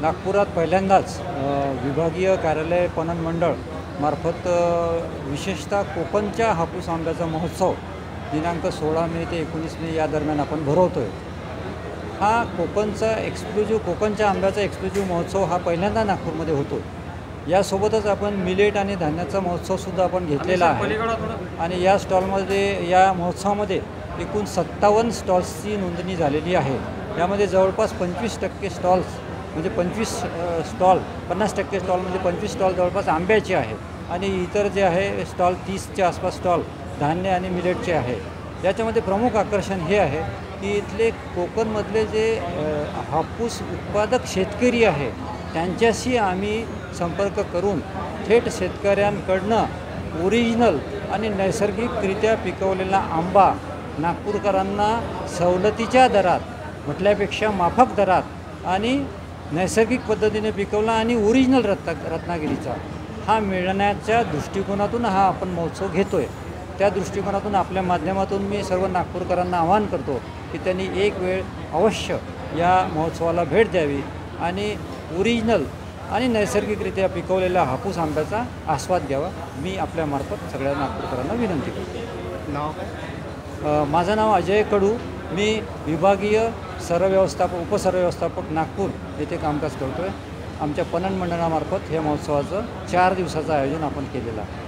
नागपुरात पहिल्यांदाच विभागीय कार्यालय पणन मंडळ मार्फत विशेषतः कोकणच्या हापूस आंब्याचा महोत्सव दिनांक 16 मे ते 19 मे या दरम्यान आपण भरवतो आहे। हा कोकणच्या आंब्याचा एक्सक्लुझिव्ह महोत्सव हा पहिल्यांदा नागपूरमध्ये होतो। यासोबतच आपण मिलेट आणि धान्याचा महोत्सवसुद्धा आपण घेतलेला आहे आणि या महोत्सवामध्ये एकूण 57 स्टॉल्सची नोंदणी झालेली आहे। यामध्ये जवळपास 25% स्टॉल्स म्हणजे 50% स्टॉल म्हणजे 25 स्टॉल जवळपास आंब्याचे आहेत आणि इतर जे आहे स्टॉल 30च्या आसपास स्टॉल धान्य आणि मिलेटचे आहे। याच्यामध्ये प्रमुख आकर्षण हे आहे की इथले कोकणमधले जे हापूस उत्पादक शेतकरी आहे त्यांच्याशी आम्ही संपर्क करून थेट शेतकऱ्यांकडनं ओरिजिनल आणि नैसर्गिकरित्या पिकवलेला आंबा नागपूरकरांना सवलतीच्या दरात म्हटल्यापेक्षा माफक दरात आणि नैसर्गिक पद्धतीने पिकवला आणि ओरिजिनल रत्नागिरीचा हा मिळण्याच्या दृष्टिकोनातून हा आपण महोत्सव घेतो आहे। त्या दृष्टिकोनातून आपल्या माध्यमातून मी सर्व नागपूरकरांना आवाहन करतो की त्यांनी एक वेळ अवश्य या महोत्सवाला भेट द्यावी आणि ओरिजिनल आणि नैसर्गिकरित्या पिकवलेल्या हापूस आंब्याचा आस्वाद घ्यावा। मी आपल्यामार्फत सगळ्या नागपूरकरांना विनंती करतो। नाव काय? माझं नाव अजय कडू, मी विभागीय उपसरव्यवस्थापक नागपूर येथे कामकाज करतो आहे। आमच्या पणन मंडळामार्फत हे महोत्सवाचं 4 दिवसाचं आयोजन आपण केलेलं आहे।